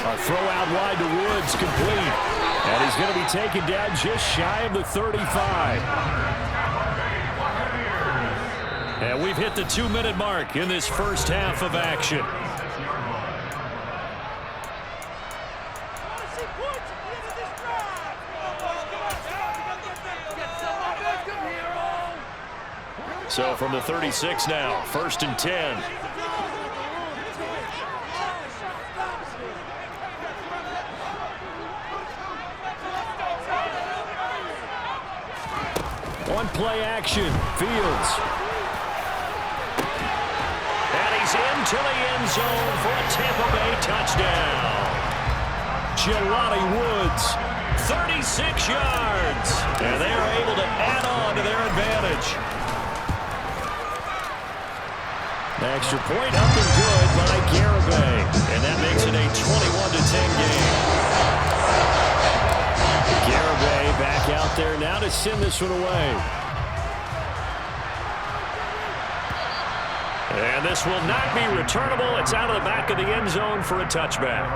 A throw out wide to Woods, complete. And he's going to be taken down just shy of the 35. And we've hit the 2-minute mark in this first half of action. So from the 36 now, 1st and 10. One play action, Fields. And he's into the end zone for a Tampa Bay touchdown. Jelani Woods, 36 yards. And they are able to add on to their advantage. Extra point up and good by Garibay. And that makes it a 21-10 game. Garibay back out there now to send this one away. And this will not be returnable. It's out of the back of the end zone for a touchback.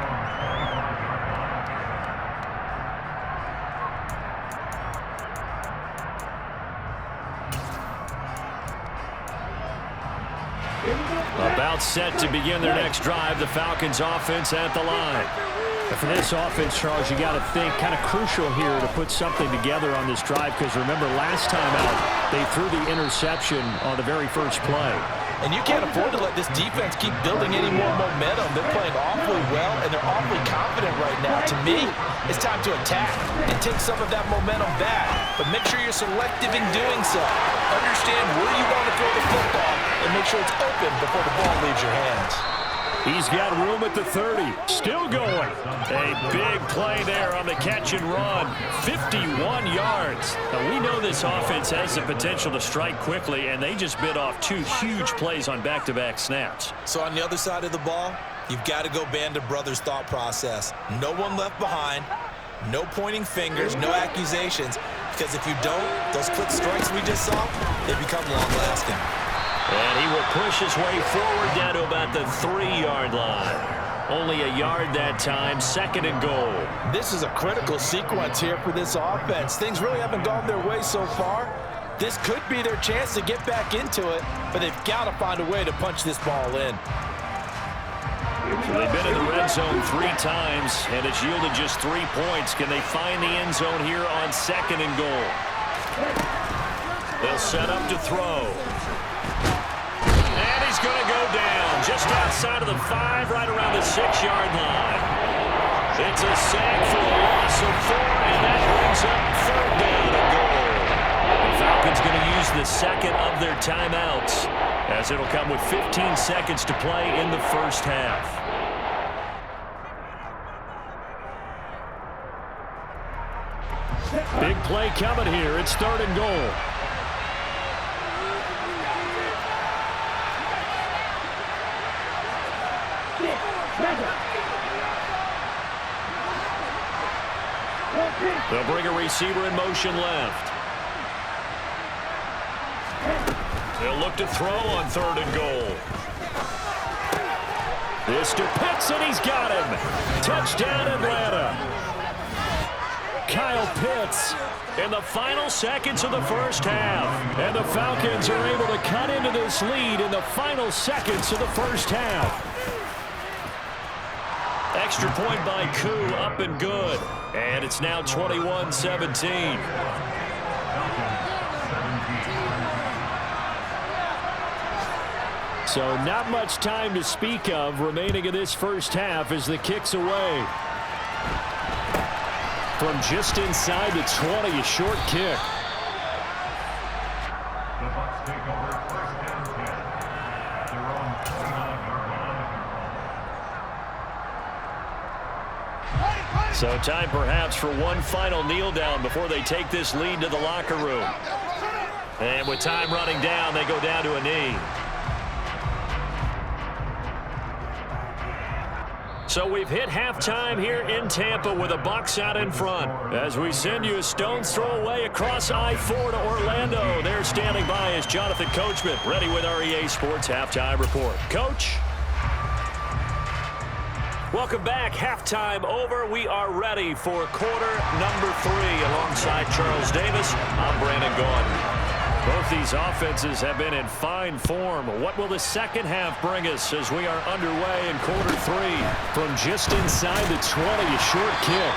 About set to begin their next drive, the Falcons offense at the line. And for this offense, Charles, you got to think kind of crucial here to put something together on this drive, because remember last time out they threw the interception on the very first play. And you can't afford to let this defense keep building any more momentum. They're playing awfully well, and they're awfully confident right now. To me, it's time to attack and take some of that momentum back. But make sure you're selective in doing so. Understand where you want to throw the football and make sure it's open before the ball leaves your hands. He's got room at the 30. Still going. A big play there on the catch and run. 51 yards. Now, we know this offense has the potential to strike quickly, and they just bit off 2 huge plays on back-to-back snaps. So on the other side of the ball, you've got to go Band of Brothers thought process. No one left behind. No pointing fingers. No accusations. Because if you don't, those quick strikes we just saw, they become long-lasting. And he will push his way forward down to about the 3-yard line. Only a yard that time, 2nd and goal. This is a critical sequence here for this offense. Things really haven't gone their way so far. This could be their chance to get back into it, but they've got to find a way to punch this ball in. So they've been in the red zone 3 times, and it's yielded just 3 points. Can they find the end zone here on 2nd and goal? They'll set up to throw. And he's going to go down just outside of the 5, right around the 6-yard line. It's a sack for a loss of 4, and that brings up 3rd down and goal. The Falcons going to use the 2nd of their timeouts, as it'll come with 15 seconds to play in the first half. Big play coming here. It's 3rd and goal. They'll bring a receiver in motion left. They'll look to throw on 3rd and goal. This to Pitts, and he's got him. Touchdown, Atlanta. Kyle Pitts in the final seconds of the first half. And the Falcons are able to cut into this lead in the final seconds of the first half. Extra point by Koo, up and good. And it's now 21-17. So not much time to speak of remaining in this first half as the kick's away. From just inside the 20, a short kick. So time perhaps for one final kneel down before they take this lead to the locker room. And with time running down, they go down to a knee. So we've hit halftime here in Tampa with the Bucs out in front. As we send you a stone's throw away across I-4 to Orlando. There standing by is Jonathan Coachman, ready with our EA Sports Halftime Report. Coach? Welcome back. Halftime over. We are ready for quarter number 3. Alongside Charles Davis, I'm Brandon Gaudin. Both these offenses have been in fine form. What will the second half bring us as we are underway in quarter 3? From just inside the 20, a short kick.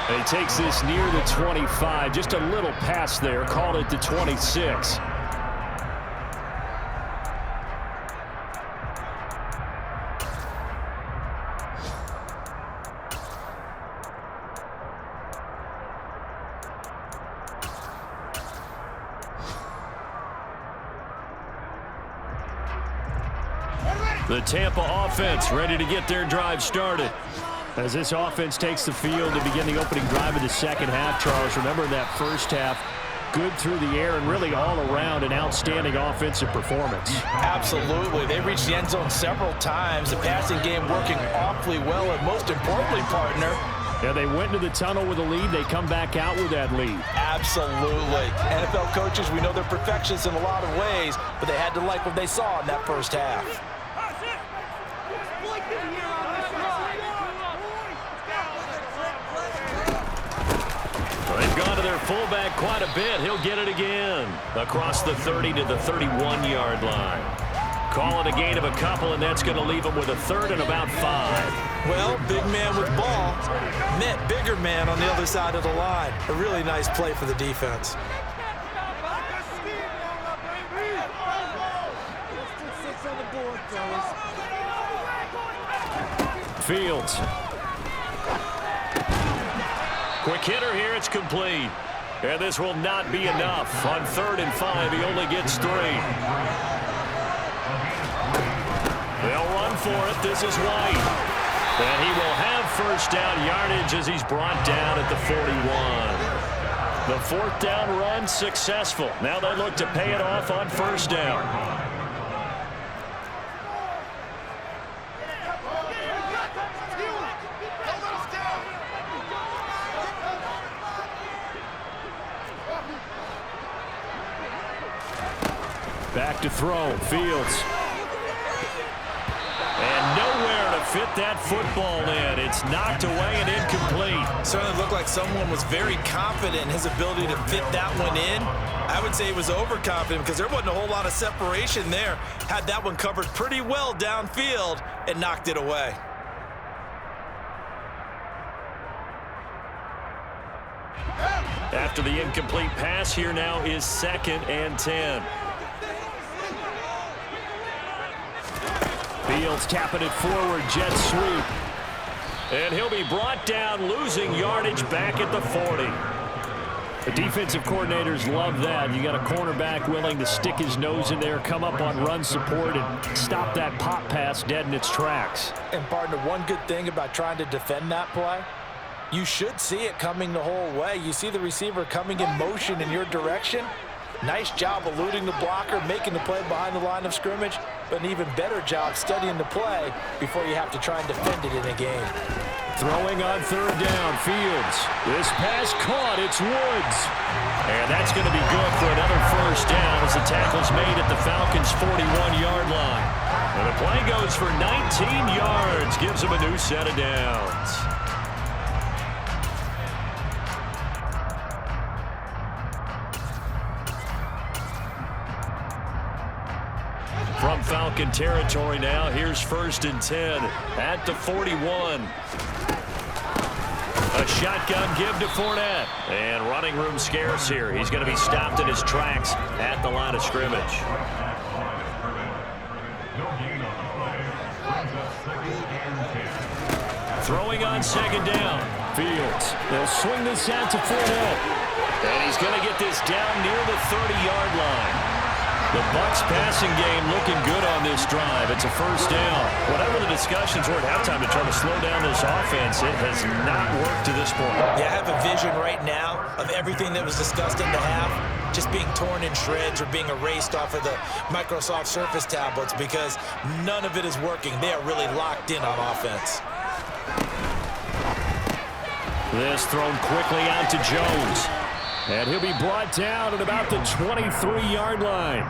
And he takes this near the 25. Just a little pass there. Called it the 26. The Tampa offense ready to get their drive started. As this offense takes the field to begin the opening drive of the second half, Charles, remember in that first half, good through the air and really all around an outstanding offensive performance. Absolutely. They reached the end zone several times. The passing game working awfully well, and most importantly, partner, yeah, they went into the tunnel with a lead. They come back out with that lead. Absolutely. NFL coaches, we know they're perfectionists in a lot of ways, but they had to like what they saw in that first half. They've gone to their fullback quite a bit. He'll get it again. Across the 30 to the 31-yard line. Call it a gain of a couple, and that's going to leave them with a third and about 5. Well, big man with ball met bigger man on the other side of the line. A really nice play for the defense. Fields. Quick hitter here, it's complete. And this will not be enough. On 3rd and 5, he only gets 3. They'll run for it. This is White. And he will have first down yardage as he's brought down at the 41. The 4th down run successful. Now they look to pay it off on first down. Back to throw. Fields. And nowhere to fit that football in. It's knocked away and incomplete. Certainly looked like someone was very confident in his ability to fit that one in. I would say he was overconfident because there wasn't a whole lot of separation there. Had that one covered pretty well downfield and knocked it away. After the incomplete pass, here now is 2nd and 10. Fields tapping it forward, jet sweep. And he'll be brought down, losing yardage back at the 40. The defensive coordinators love that. You got a cornerback willing to stick his nose in there, come up on run support, and stop that pop pass dead in its tracks. And partner, one good thing about trying to defend that play, you should see it coming the whole way. You see the receiver coming in motion in your direction. Nice job eluding the blocker, making the play behind the line of scrimmage, but an even better job studying the play before you have to try and defend it in a game. Throwing on 3rd down, Fields. This pass caught, it's Woods. And that's going to be good for another first down as the tackle's made at the Falcons' 41-yard line. And the play goes for 19 yards, gives them a new set of downs. From Falcon territory now, here's 1st and 10 at the 41. A shotgun give to Fournette. And running room scarce here. He's going to be stopped in his tracks at the line of scrimmage. Throwing on 2nd down. Fields. They'll swing this out to Fournette. And he's going to get this down near the 30-yard line. The Bucs passing game looking good on this drive. It's a first down. Whatever the discussions were at halftime to try to slow down this offense, it has not worked to this point. Yeah, I have a vision right now of everything that was discussed in the half just being torn in shreds or being erased off of the Microsoft Surface tablets because none of it is working. They are really locked in on offense. This thrown quickly out to Jones. And he'll be brought down at about the 23-yard line.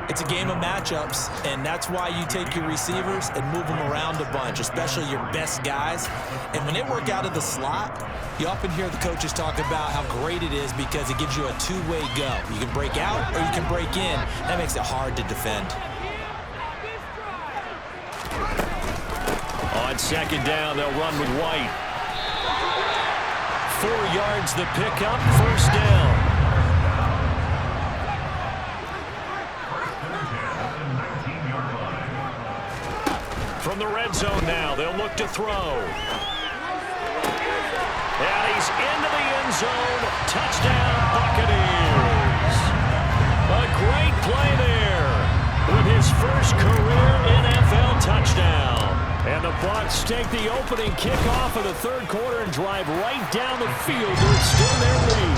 It's a game of matchups, and that's why you take your receivers and move them around a bunch, especially your best guys. And when they work out of the slot, you often hear the coaches talk about how great it is because it gives you a two-way go. You can break out or you can break in. That makes it hard to defend. On second down, they'll run with White. 4 yards the pickup, first down. From the red zone now, they'll look to throw. And he's into the end zone. Touchdown, Buccaneers. A great play there with his first career NFL touchdown. And the Bucs take the opening kickoff of the third quarter and drive right down the field to extend their lead.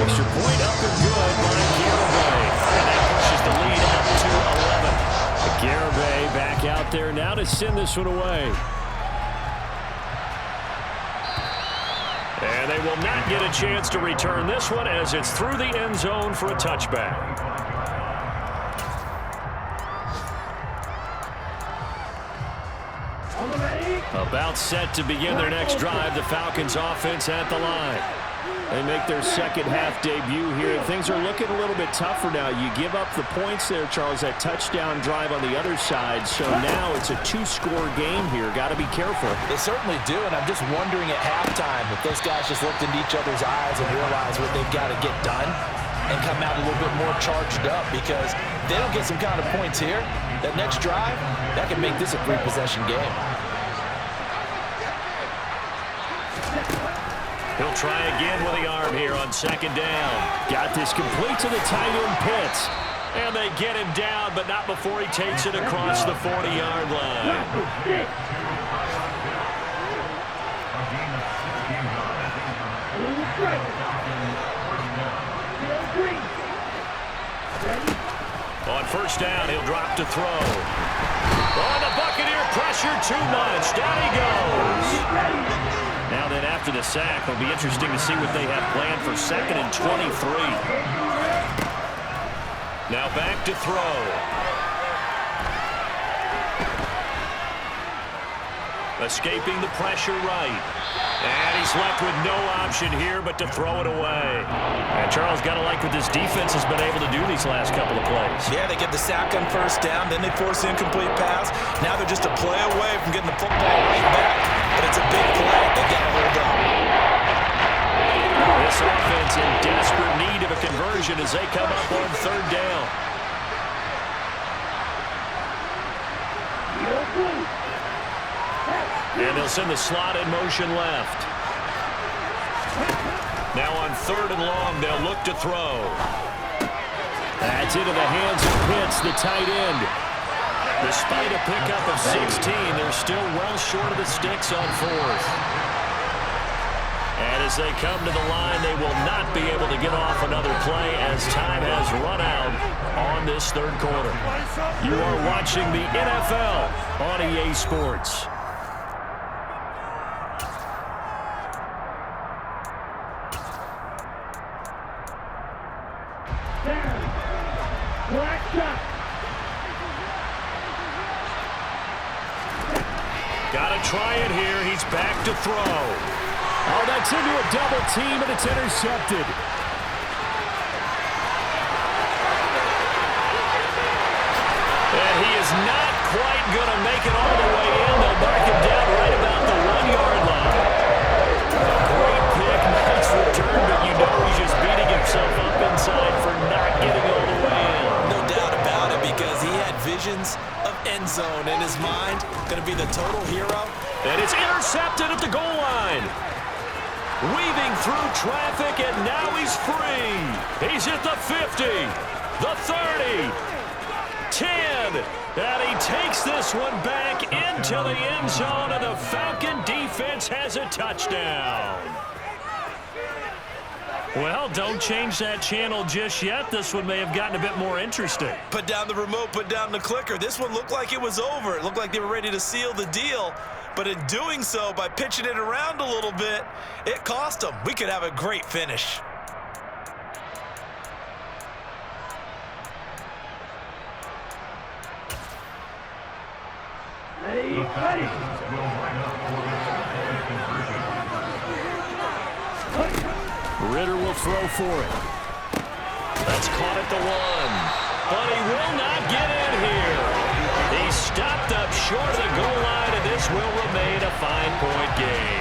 Extra point up and good by Garibay. And that pushes the lead up to 11. Garibay back out there now to send this one away. And they will not get a chance to return this one as it's through the end zone for a touchback. About set to begin their next drive, the Falcons offense at the line. They make their second half debut here. Things are looking a little bit tougher now. You give up the points there, Charles, that touchdown drive on the other side. So now it's a 2-score game here. Got to be careful. They certainly do, and I'm just wondering at halftime if those guys just looked into each other's eyes and realized what they've got to get done and come out a little bit more charged up, because if they don't get some kind of points here, that next drive, that can make this a 3-possession game. He'll try again with the arm here on second down. Got this complete to the tight end Pitts. And they get him down, but not before he takes it across the 40-yard line. On first down, he'll drop to throw. Oh, the Buccaneer pressure too much. Down he goes. Now then, after the sack, it'll be interesting to see what they have planned for 2nd and 23. Now back to throw. Escaping the pressure right. And he's left with no option here but to throw it away. And Charles, got to like what this defense has been able to do these last couple of plays. Yeah, they get the sack on first down, then they force the incomplete pass. Now they're just a play away from getting the football right back. But it's a big play. They got to hold up. This offense in desperate need of a conversion as they come up on third down. And they'll send the slot in motion left. Now on third and long, they'll look to throw. That's into the hands of Pitts, the tight end. Despite a pickup of 16, they're still well short of the sticks on fourth. And as they come to the line, they will not be able to get off another play as time has run out on this third quarter. You are watching the NFL on EA Sports. Got to try it here. He's back to throw. Oh, that's into a double team, and it's intercepted. And he is not quite going to make it all the way in. They'll mark him down right about the 1-yard line. A great pick, nice return, but you know he's just beating himself up inside for not getting all the way in. No doubt about it, because he had visions of end zone in his mind. Going to be the total hero. And it's intercepted at the goal line. Weaving through traffic, and now he's free. He's at the 50, the 30, 10, and he takes this one back into the end zone, and the Falcon defense has a touchdown. Well, don't change that channel just yet. This one may have gotten a bit more interesting. Put down the remote, put down the clicker. This one looked like it was over. It looked like they were ready to seal the deal. But in doing so, by pitching it around a little bit, it cost them. We could have a great finish. Ritter will throw for it. That's caught at the 1. But he will not get in here. He stopped up short of the goal line, and this will remain a 5-point game.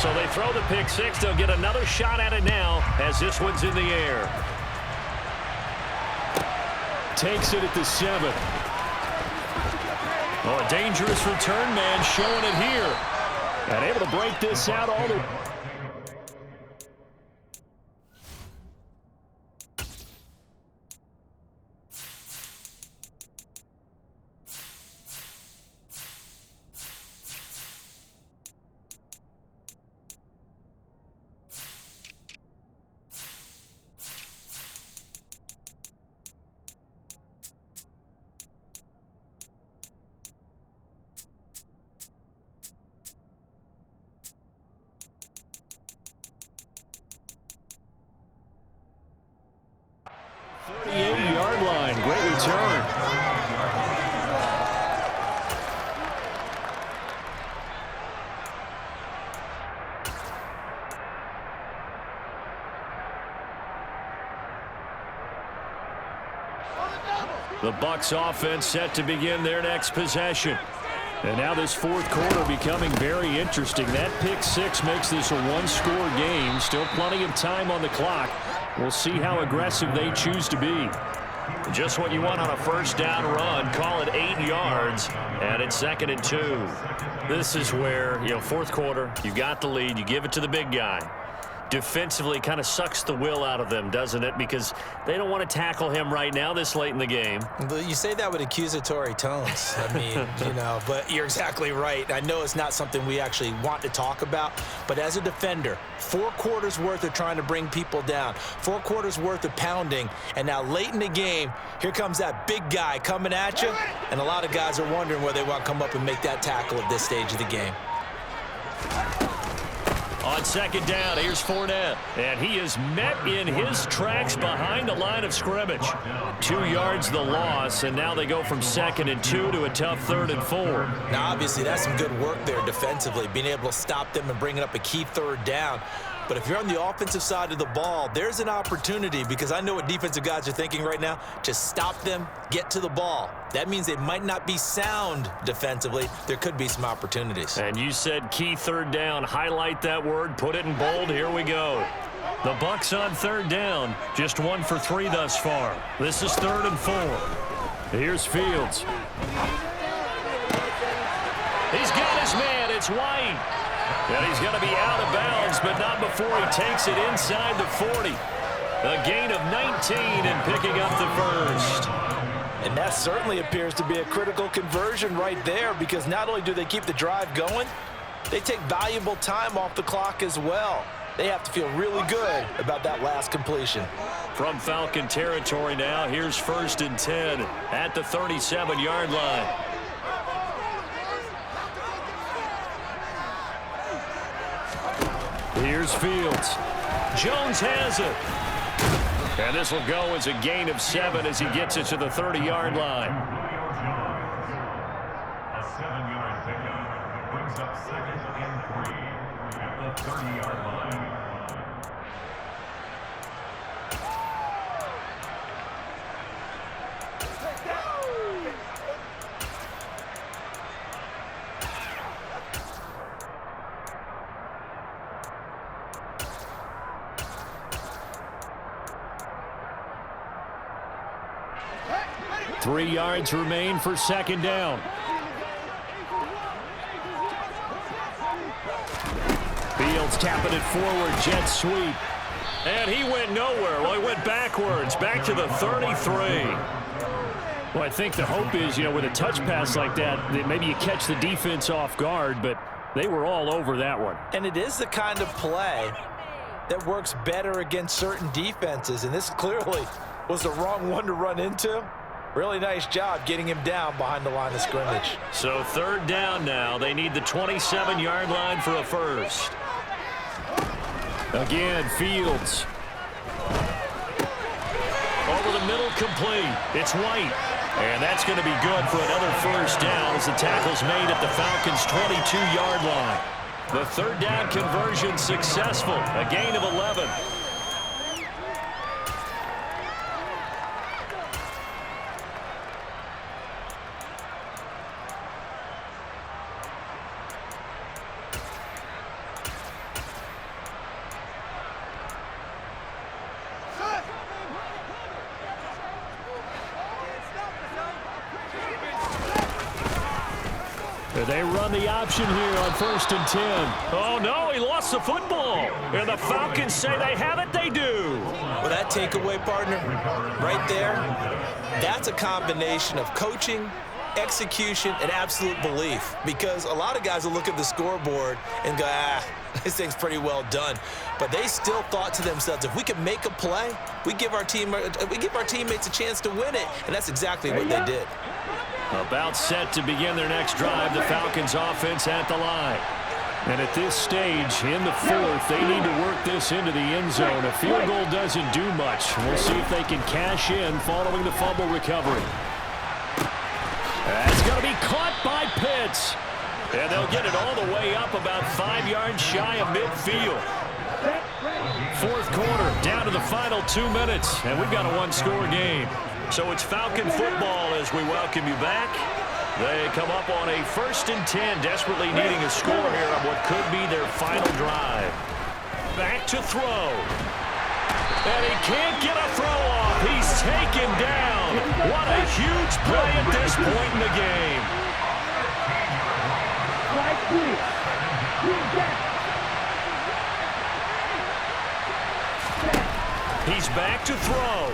So they throw the pick six. They'll get another shot at it now as this one's in the air. Takes it at the 7. Oh, a dangerous return man showing it here. And able to break this out all the way. Yard line. Great return. The Bucs offense set to begin their next possession. And now this fourth quarter becoming very interesting. That pick six makes this a one-score game. Still plenty of time on the clock. We'll see how aggressive they choose to be. Just what you want on a first down run. Call it 8 yards, and it's 2nd and 2. This is where, fourth quarter, you got the lead. You give it to the big guy. Defensively kind of sucks the will out of them, doesn't it? Because they don't want to tackle him right now this late in the game. You say that with accusatory tones. I mean, but you're exactly right. I know it's not something we actually want to talk about, but as a defender, 4 quarters worth of trying to bring people down, 4 quarters worth of pounding, and now late in the game, here comes that big guy coming at you, and a lot of guys are wondering where they want to come up and make that tackle at this stage of the game. On second down, here's Fournette. And he is met in his tracks behind the line of scrimmage. 2 yards the loss, and now they go from 2nd and 2 to a tough 3rd and 4. Now, obviously, that's some good work there defensively, being able to stop them and bringing up a key 3rd down. But if you're on the offensive side of the ball, there's an opportunity, because I know what defensive guys are thinking right now. Just stop them, get to the ball. That means they might not be sound defensively. There could be some opportunities. And you said key 3rd down. Highlight that word. Put it in bold. Here we go. The Bucs on 3rd down. Just 1 for 3 thus far. This is 3rd and 4. Here's Fields. He's got his man. It's White. And he's going to be out of bounds, but not before he takes it inside the 40. A gain of 19 and picking up the first. And that certainly appears to be a critical conversion right there, because not only do they keep the drive going, they take valuable time off the clock as well. They have to feel really good about that last completion. From Falcon territory now, here's 1st and 10 at the 37-yard line. Here's Fields. Jones has it. And this will go as a gain of 7 as he gets it to the 30-yard line. A 7-yard pickup brings up 2nd and 3 at the 30-yard line. Three yards remain for 2nd down. Fields tapping it forward, jet sweep. And he went nowhere. Well, he went backwards, back to the 33. Well, I think the hope is, with a touch pass like that maybe you catch the defense off guard, but they were all over that one. And it is the kind of play that works better against certain defenses, and this clearly was the wrong one to run into. Really nice job getting him down behind the line of scrimmage. So third down now. They need the 27-yard line for a first. Again, Fields. Over the middle, complete. It's White. And that's going to be good for another first down as the tackle's made at the Falcons' 22-yard line. The third down conversion successful. A gain of 11. They run the option here on 1st and 10. Oh, no, he lost the football. And the Falcons say they have it, they do. Well, that takeaway, partner, right there, that's a combination of coaching, execution, and absolute belief. Because a lot of guys will look at the scoreboard and go, this thing's pretty well done. But they still thought to themselves, if we can make a play, we give our teammates a chance to win it. And that's exactly what they did. About set to begin their next drive, the Falcons offense at the line. And at this stage, in the fourth, they need to work this into the end zone. A field goal doesn't do much. We'll see if they can cash in following the fumble recovery. That's going to be caught by Pitts. And they'll get it all the way up about 5 yards shy of midfield. Fourth quarter, down to the final 2 minutes, and we've got a one-score game. So it's Falcon football as we welcome you back. They come up on a 1st and 10, desperately needing a score here on what could be their final drive. Back to throw. And he can't get a throw off. He's taken down. What a huge play at this point in the game. He's back to throw.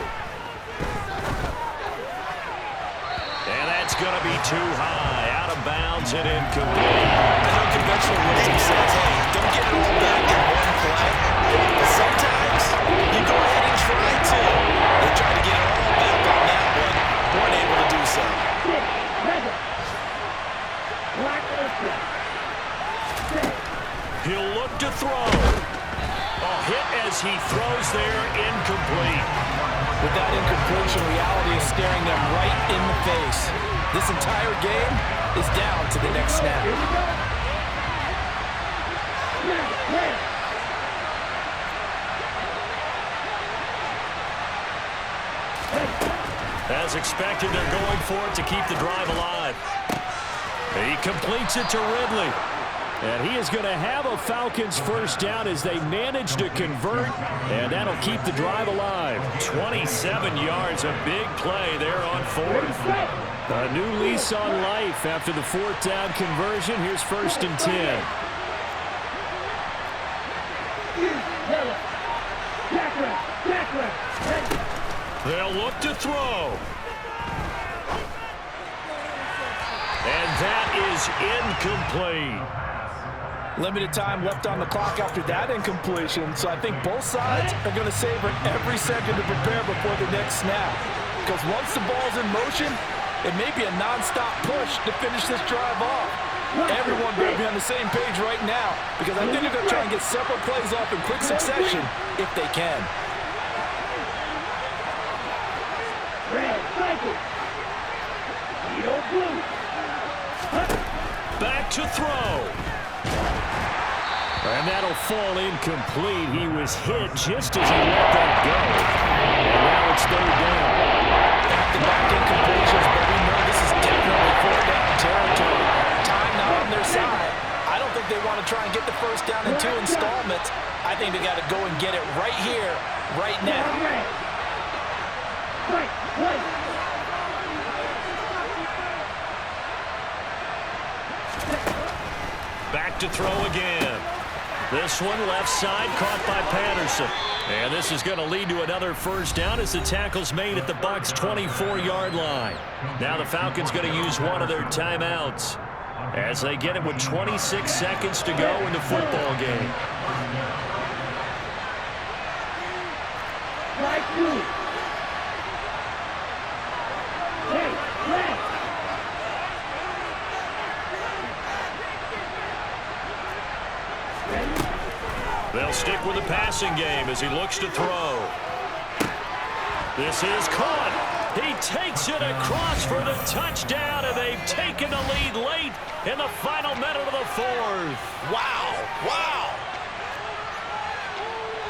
And that's going to be too high. Out of bounds and incomplete. I know conventional wisdom says, hey, don't get it all back in one play. But sometimes you go ahead and try to. They tried to get it all back on that one. Weren't able to do so. He'll look to throw. A hit as he throws there, incomplete. With that incompletion, reality is staring them right in the face. This entire game is down to the next snap. As expected, they're going for it to keep the drive alive. He completes it to Ridley. And he is going to have a Falcons first down as they manage to convert, and that'll keep the drive alive. 27 yards, a big play there on fourth. A new lease on life after the fourth down conversion. Here's 1st and 10. They'll look to throw. And that is incomplete. Limited time left on the clock after that incompletion, so I think both sides are going to savor every second to prepare before the next snap. Because once the ball's in motion, it may be a non-stop push to finish this drive off. Everyone better be on the same page right now, because I think they're going to try and get several plays off in quick succession if they can. Back to throw. And that'll fall incomplete. He was hit just as he let that go. And now it's third down. Back-to-back incompletions, but we know this is definitely fourth down territory. Time not on their side. I don't think they want to try and get the first down in 2 installments. I think they got to go and get it right here, right now. Back to throw again. This one left side caught by Patterson. And this is going to lead to another first down as the tackle's made at the Bucs' 24-yard line. Now the Falcons going to use one of their timeouts as they get it with 26 seconds to go in the football game. They'll stick with the passing game as he looks to throw. This is caught. He takes it across for the touchdown, and they've taken the lead late in the final minute of the fourth. Wow. Wow.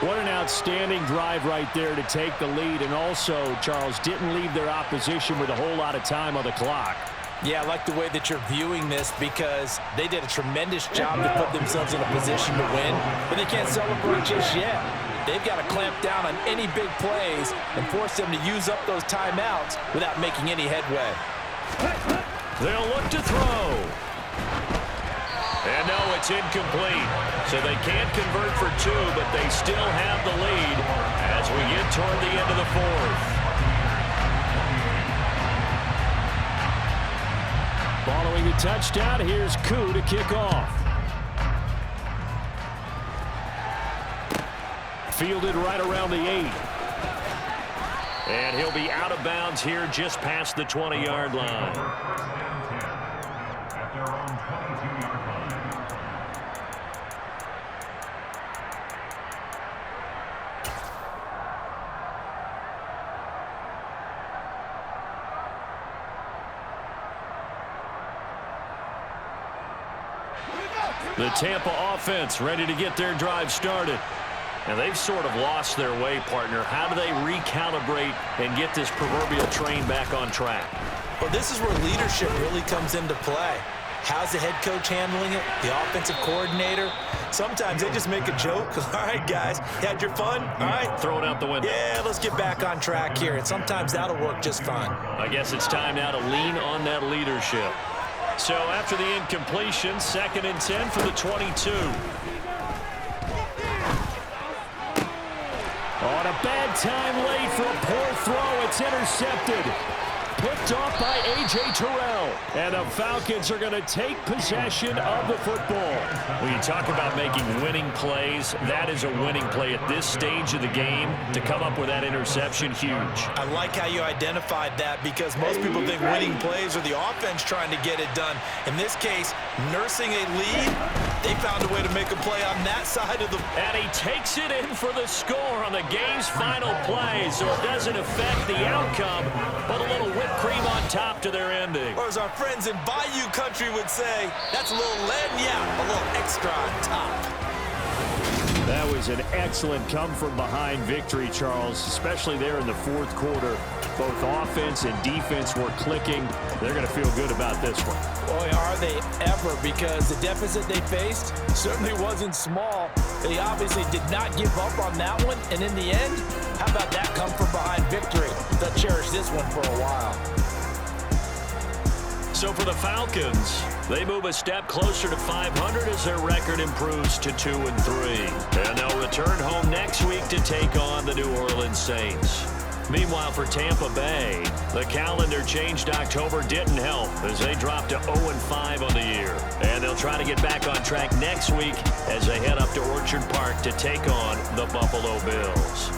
What an outstanding drive right there to take the lead, and also, Charles, didn't leave their opposition with a whole lot of time on the clock. Yeah, I like the way that you're viewing this because they did a tremendous job to put themselves in a position to win, but they can't celebrate just yet. They've got to clamp down on any big plays and force them to use up those timeouts without making any headway. They'll look to throw. And no, it's incomplete. So they can't convert for two, but they still have the lead as we get toward the end of the fourth. Following the touchdown, here's Koo to kick off. Fielded right around the 8. And he'll be out of bounds here just past the 20-yard line. At their own 22-yard line. The Tampa offense ready to get their drive started. And they've sort of lost their way, partner. How do they recalibrate and get this proverbial train back on track? Well, this is where leadership really comes into play. How's the head coach handling it? The offensive coordinator? Sometimes they just make a joke. All right, guys, you had your fun? All right. Throw it out the window. Yeah, let's get back on track here. And sometimes that'll work just fine. I guess it's time now to lean on that leadership. So after the incompletion, 2nd and 10 for the 22. On a bad time late for a poor throw. It's intercepted. Picked off by A.J. Terrell. And the Falcons are going to take possession of the football. When you talk about making winning plays, that is a winning play at this stage of the game. To come up with that interception, huge. I like how you identified that because most people think winning plays are the offense trying to get it done. In this case, nursing a lead, they found a way to make a play on that side of the... And he takes it in for the score on the game's final play, so it doesn't affect the outcome, but a little whipped cream on top to their ending. Or as our friends in Bayou Country would say, that's a little a little extra on top. That was an excellent come-from-behind victory, Charles, especially there in the fourth quarter. Both offense and defense were clicking. They're going to feel good about this one. Boy, are they ever, because the deficit they faced certainly wasn't small. They obviously did not give up on that one, and in the end, how about that come-from-behind victory? They'll cherish this one for a while. So for the Falcons, they move a step closer to 500 as their record improves to 2-3. And they'll return home next week to take on the New Orleans Saints. Meanwhile, for Tampa Bay, the calendar changed October didn't help as they dropped to 0-5 on the year. And they'll try to get back on track next week as they head up to Orchard Park to take on the Buffalo Bills.